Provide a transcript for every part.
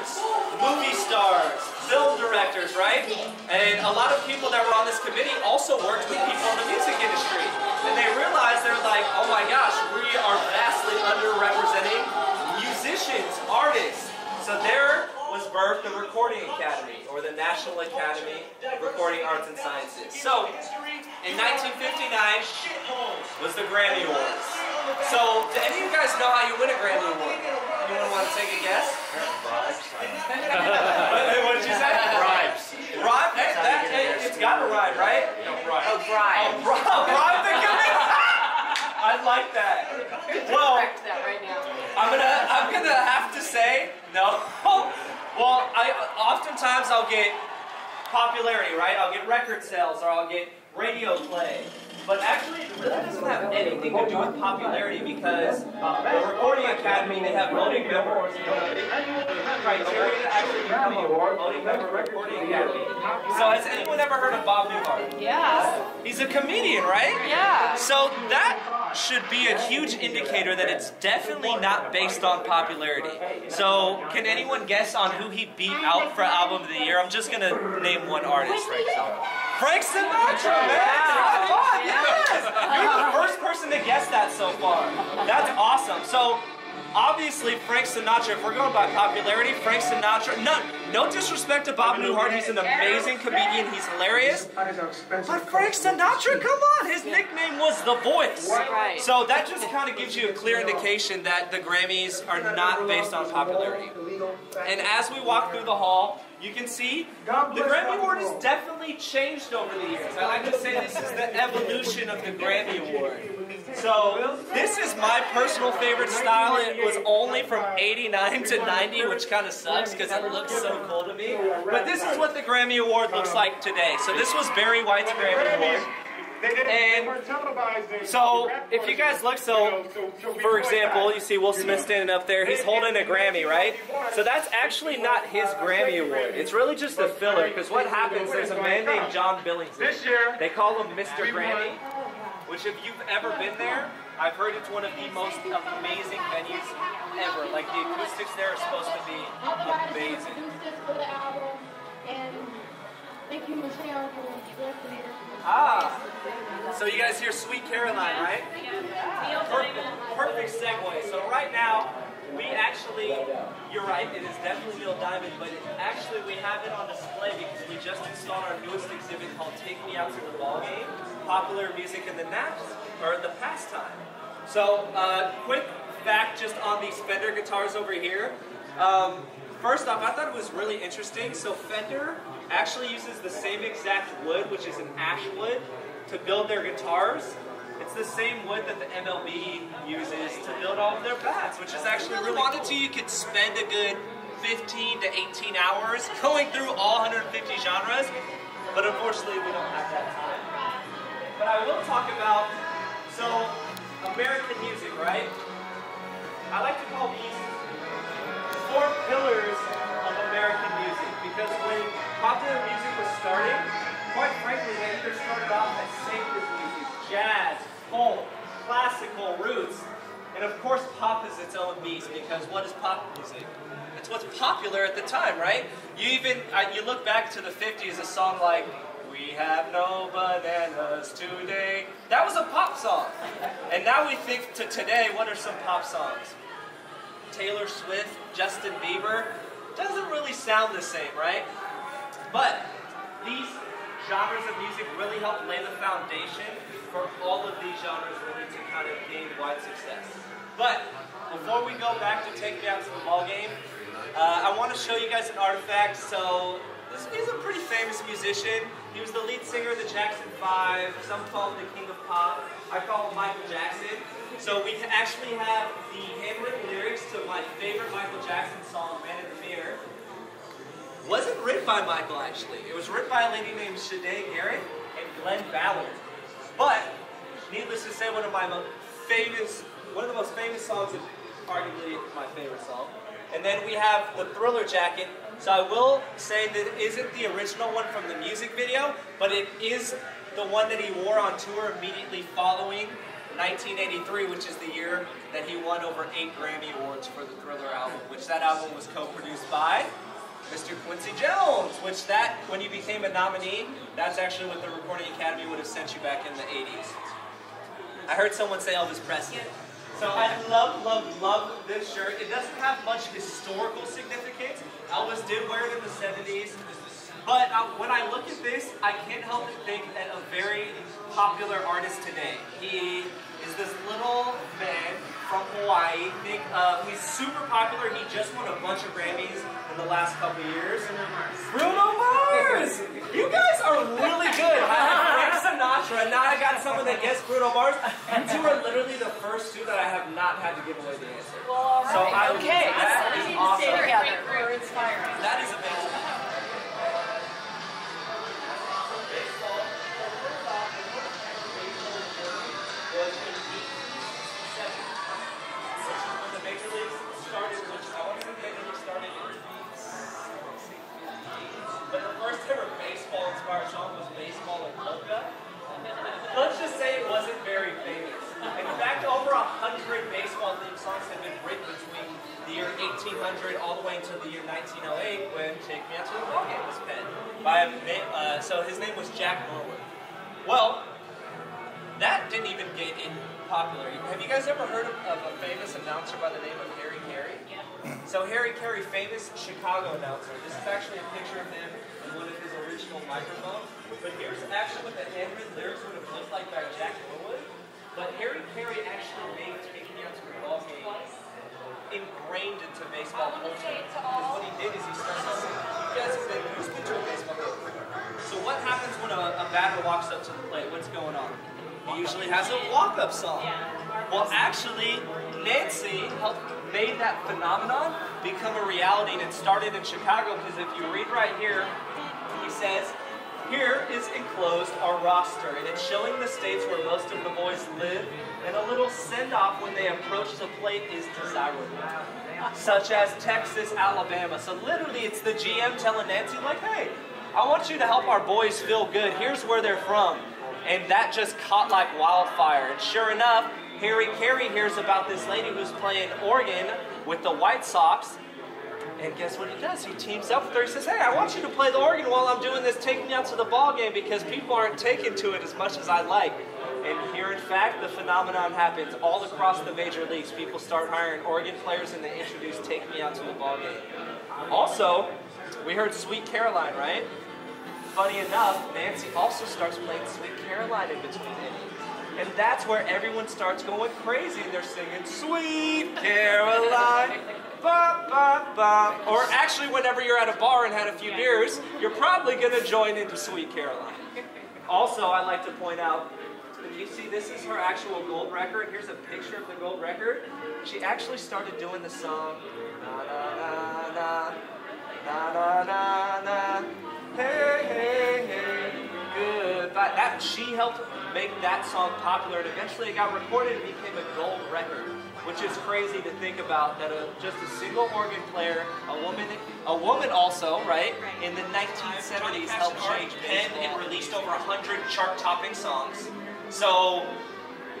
singers, movie stars, film directors, right? And a lot of people that were on this committee also worked with people in the music industry. And they realized, they're like, oh my gosh, we are vastly underrepresenting musicians, artists. So there was birthed the Recording Academy, or the National Academy of Recording Arts and Sciences. So, in 1959 was the Grammy Awards. So, do any of you guys know how you win a Grammy Award? Anyone want to take a guess? Bribes. What did you say? Bribes. Bribe? It's got to rhyme, right? No, bribes. Oh, bribe. Oh, bribe the committee? I like that. Well, Correct that right now. I'm gonna have to say no. Well, oftentimes I'll get popularity, right? I'll get record sales, or I'll get radio play. But actually, it really doesn't have anything to do with popularity, because the Recording Academy, they have voting members. The criteria to actually become a voting member of the Recording Academy. So has anyone ever heard of Bob Newhart? Yeah. He's a comedian, right? Yeah. So that should be a huge indicator that it's definitely not based on popularity. So can anyone guess on who he beat out for Album of the Year? I'm just going to name one artist right now. Frank Sinatra, man! Come on, yes! You're the first person to guess that so far. That's awesome. So, obviously, Frank Sinatra, if we're going by popularity, Frank Sinatra, no disrespect to Bob Newhart, he's an amazing comedian, he's hilarious. But Frank Sinatra, come on, his nickname was The Voice. Right. So that just kind of gives you a clear indication that the Grammys are not based on popularity. And as we walk through the hall, you can see the Grammy Award has definitely changed over the years. I like to say this is the evolution of the Grammy Award. So this is my personal favorite style. It was only from 89 to 90, which kind of sucks because it looks so cool to me. But this is what the Grammy Award looks like today. So this was Barry White's Grammy Award. And so, if you guys look, for example, you see Will Smith standing up there, he's holding a Grammy, right? So that's actually not his Grammy Award. It's really just a filler, because what happens, there's a man named John Billingsley. They call him Mr. Grammy, which if you've ever been there, I've heard it's one of the most amazing venues ever. Like, the acoustics there are supposed to be amazing. Thank you, Michelle, for listening. So you guys hear Sweet Caroline, right? Perfect segue. So right now, we actually, you're right, it is definitely Neil Diamond, but actually we have it on display because we just installed our newest exhibit called Take Me Out to the Ball Game, Popular Music in the Pastime. So, quick fact just on these Fender guitars over here. First off, I thought it was really interesting. So Fender actually uses the same exact wood, which is an ash wood, to build their guitars. It's the same wood that the MLB uses to build all of their bats, which is actually really cool. If you wanted to, you could spend a good 15 to 18 hours going through all 150 genres, but unfortunately we don't have that time. But I will talk about, so, American music, right? I like to call these 4 pillars of American music, because when popular music was starting, quite frankly, they either started off as sacred music, jazz, folk, classical, roots, and of course pop is its own beast, because what is pop music? It's what's popular at the time, right? You look back to the 50s, a song like, "We have no bananas today." That was a pop song. And now we think to today, what are some pop songs? Taylor Swift, Justin Bieber, doesn't really sound the same, right? But these genres of music really help lay the foundation for all of these genres really to kind of gain wide success. But before we go back to Take Me Out to the Ball Game, I want to show you guys an artifact. So he's a pretty famous musician. He was the lead singer of the Jackson 5. Some call him the King of Pop. I call him Michael Jackson. So we actually have the handwritten lyrics to my favorite Michael Jackson song, Man in the Mirror. Wasn't written by Michael, actually. It was written by a lady named Shade Garrett and Glenn Ballard. But, needless to say, one of the most famous songs, and arguably my favorite song. And then we have the Thriller jacket. So I will say that it isn't the original one from the music video, but it is the one that he wore on tour immediately following 1983, which is the year that he won over 8 Grammy Awards for the Thriller album, which that album was co-produced by Mr. Quincy Jones, which that, when you became a nominee, that's actually what the Recording Academy would have sent you back in the 80s. I heard someone say Elvis Presley. So I love this shirt. It doesn't have much historical significance. Elvis did wear it in the 70s. But when I look at this, I can't help but think that a very popular artist today. He is this little man from Hawaii. He's super popular. He just won a bunch of Grammys in the last couple years. Bruno Mars! You guys are really good. I have Frank Sinatra, and now I got someone that gets Bruno Mars. You two are literally the first two that I have not had to give away the answer. Well, all right. So Okay. That is We need to awesome. stay together. We're inspiring. That is amazing. But the first ever baseball-inspired song was Baseball and Polka. Let's just say it wasn't very famous. In fact, over 100 baseball-themed songs have been written between the year 1800 all the way until the year 1908 when Take Me Out to the Ballgame was penned. So his name was Jack Norwood. Well, that didn't even get popular. Have you guys ever heard of a famous announcer by the name of Harry Carey? Yeah. So Harry Carey, famous Chicago announcer. This is actually a picture of him in one of his original microphones. But here's actually what the handwritten lyrics would have looked like by Jack Norwood. But Harry Carey actually made Take Me Out to the Ballgame ingrained into baseball culture. Because what he did is he started singing. You guys have been to a baseball game. So what happens when a batter walks up to the plate? What's going on? He usually has a walk-up song. Well, actually, Nancy made that phenomenon become a reality, and it started in Chicago, because if you read right here, he says, "Here is enclosed our roster, and it's showing the states where most of the boys live, and a little send-off when they approach the plate is desirable, such as Texas, Alabama." So literally, it's the GM telling Nancy, like, hey, I want you to help our boys feel good. Here's where they're from. And that just caught like wildfire. And sure enough, Harry Carey hears about this lady who's playing organ with the White Sox. And guess what he does? He teams up with her. He says, hey, I want you to play the organ while I'm doing this Take Me Out to the Ball Game, because people aren't taking to it as much as I like. And here, in fact, the phenomenon happens all across the major leagues. People start hiring organ players, and they introduce Take Me Out to the Ball Game. Also, we heard Sweet Caroline, right? Funny enough, Nancy also starts playing Sweet Caroline in between innings. And that's where everyone starts going crazy, and they're singing Sweet Caroline, ba ba ba. Or actually, whenever you're at a bar and had a few beers, you're probably going to join into Sweet Caroline. Also, I like to point out, if you see, this is her actual gold record. Here's a picture of the gold record. She actually started doing the song, na na na na na na na. Hey, hey, hey, goodbye. She helped make that song popular, and eventually it got recorded and became a gold record, which is crazy to think about, that just a single organ player, a woman also, right, in the 1970s helped change. Penned and released over 100 chart-topping songs. So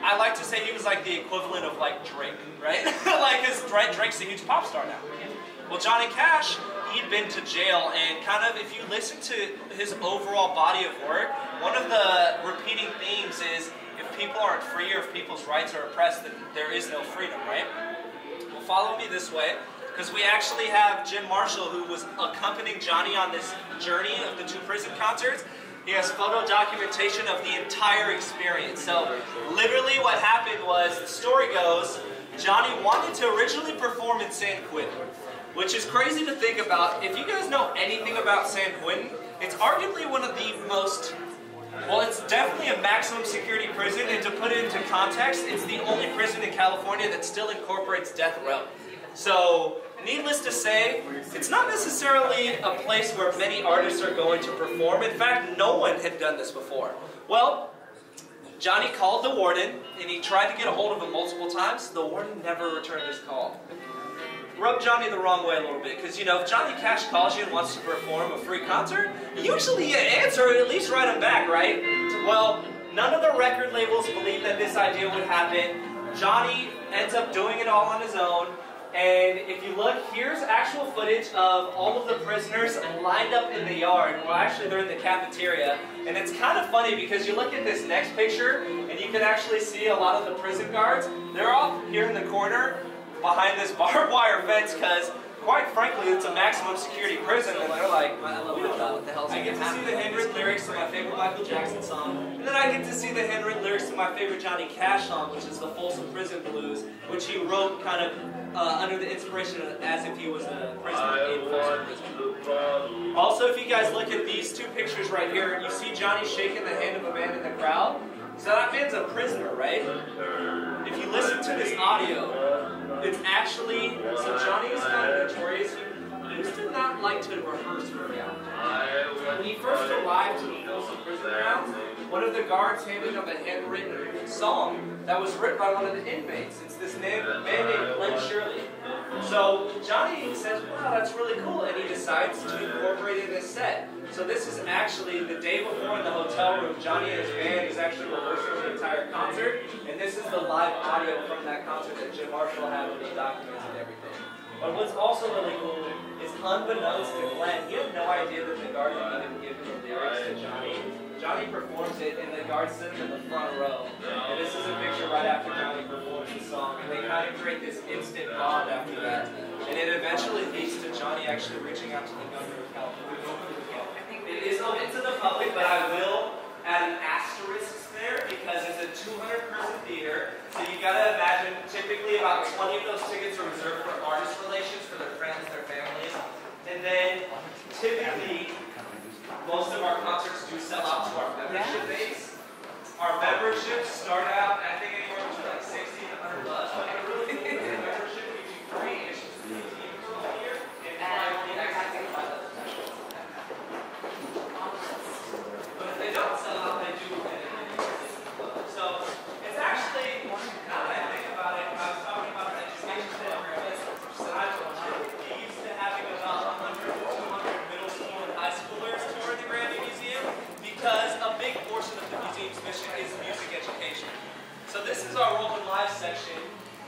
I like to say he was like the equivalent of like Drake, right? Like, because Drake's a huge pop star now. Well, Johnny Cash, he'd been to jail, and kind of, if you listen to his overall body of work, one of the repeating themes is, if people aren't free or if people's rights are oppressed, then there is no freedom, right? Well, follow me this way, because we actually have Jim Marshall, who was accompanying Johnny on this journey of the 2 prison concerts. He has photo documentation of the entire experience. So literally what happened was, the story goes, Johnny wanted to originally perform in San Quentin, which is crazy to think about. If you guys know anything about San Quentin, it's arguably one of the most, well, it's definitely a maximum security prison, and to put it into context, it's the only prison in California that still incorporates death row. So, needless to say, it's not necessarily a place where many artists are going to perform. In fact, no one had done this before. Well, Johnny called the warden, and he tried to get a hold of him multiple times. The warden never returned his call. Rubbed Johnny the wrong way a little bit, because, you know, if Johnny Cash calls you and wants to perform a free concert, usually you answer, or at least write him back, right? Well, none of the record labels believed that this idea would happen. Johnny ends up doing it all on his own. And if you look, here's actual footage of all of the prisoners lined up in the yard. Well, actually, they're in the cafeteria. And it's kind of funny because you look at this next picture, and you can actually see a lot of the prison guards. They're all here in the corner behind this barbed wire fence because, quite frankly, it's a maximum security prison. And they're like, what the hell's I get to see the handwritten lyrics to my favorite Michael Jackson song. And then I get to see the handwritten lyrics to my favorite Johnny Cash song, which is the Folsom Prison Blues, which he wrote kind of under the inspiration of, as if he was a prisoner in Folsom Prison. Also, if you guys look at these two pictures right here, you see Johnny shaking the hand of a man in the crowd. So that man's a prisoner, right? If you listen to this audio, it's actually, so Johnny is kind of notorious. He used to not like to rehearse very often. When he first arrived to the Folsom Prison grounds, one of the guards handed him a handwritten song that was written by one of the inmates. It's this man named Glenn Shirley. So Johnny says, wow, that's really cool, and he decides to incorporate it in his set. So this is actually the day before in the hotel room. Johnny and his band is actually rehearsing the entire concert, and this is the live audio from that concert that Jim Marshall had with the documents and everything. But what's also really cool is, unbeknownst to Glenn, he had no idea that the guard had even given the lyrics to Johnny. Johnny performs it, and the guards sit him in the front row. And this is a picture right after Johnny performs the song, and they kind of create this instant bond after that. And it eventually leads to Johnny actually reaching out to the governor of California. It is open to the public, but I will add an asterisk there because it's a 200-person theater. So you gotta imagine, typically about 20 of those tickets are reserved for artist relations, for their friends, their families. And then typically, most of our concerts do sell out to our membership base. Our memberships start out, I think, anywhere between like $60 to $100. But a really cool membership gives you free admission to the team for the year and the activity by the But if they don't sell out, they do win it. So it's actually, now that I think about it, I was talking about the education program. We used to having about 100 to 200 middle school and high schoolers tour the Grammy Museum because a big portion of the museum's mission is music education. So this is our Rolling Live section,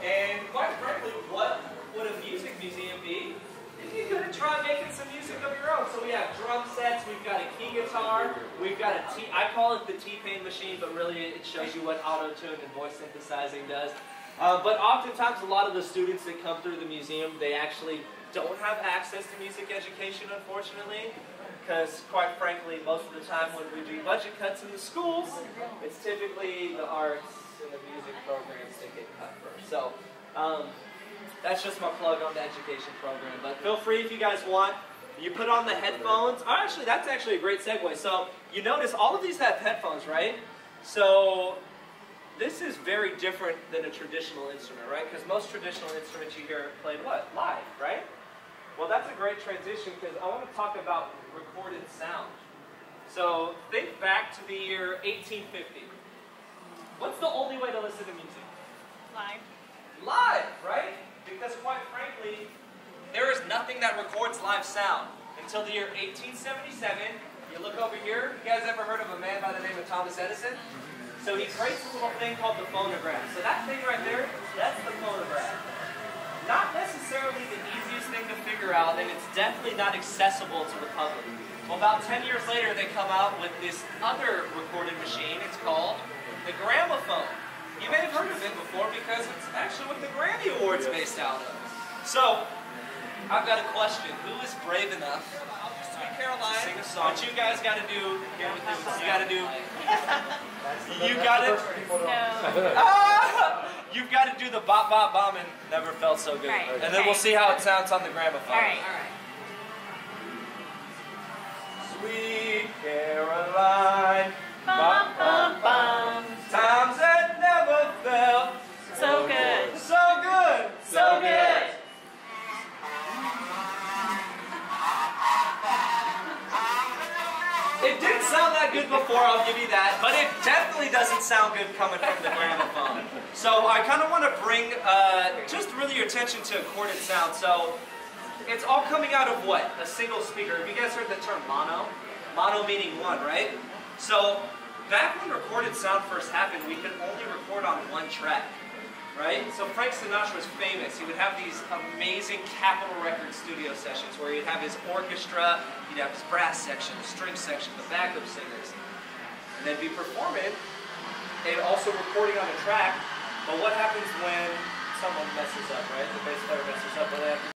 and quite frankly, what would a music museum be if you could try making some music of your own? So we have drum sets, we've got a key guitar, we've got I call it the T-Pain machine, but really it shows you what auto-tune and voice synthesizing does. But oftentimes a lot of the students that come through the museum, they actually don't have access to music education, unfortunately, because quite frankly, most of the time when we do budget cuts in the schools, it's typically the arts and the music programs that get cut first. So that's just my plug on the education program. But feel free if you guys want. You put on the headphones. Oh, actually, that's actually a great segue. So you notice all of these have headphones, right? So this is very different than a traditional instrument, right? Because most traditional instruments you hear played what? Live, right? Well, that's a great transition because I want to talk about recorded sound. So think back to the year 1850. What's the only way to listen to music? Live. Live, right? Because quite frankly, there is nothing that records live sound until the year 1877. You look over here. You guys ever heard of a man by the name of Thomas Edison? So he creates a little thing called the phonograph. So that thing right there, that's the phonograph. Not necessarily the easiest thing to figure out, and it's definitely not accessible to the public. Well, about 10 years later, they come out with this other recorded machine. It's called the gramophone. You may have heard of it before because it's actually what the Grammy Award's based out of. So, I've got a question. Who is brave enough to sing a song? What you guys got to do here with this, you got to do... You got it? No. You've got to do the bop bop bomb and Never Felt So Good. Right, and then we'll see how it sounds on the gramophone. All right. Sweet Caroline, Bum, bum, bum. times that never felt So good. so good, So good. It didn't sound that good before, I'll give you that, but it definitely doesn't sound good coming from the gramophone. So I kind of want to bring just really your attention to recorded sound. So it's all coming out of what? A single speaker. Have you guys heard the term mono? Mono meaning one, right? So back when recorded sound first happened, we could only record on one track, right? So Frank Sinatra was famous. He would have these amazing Capitol Records studio sessions where he'd have his orchestra, he'd have his brass section, the string section, the backup singers, and they'd be performing and also recording on a track. But what happens when someone messes up, right? The bass player messes up, and they have to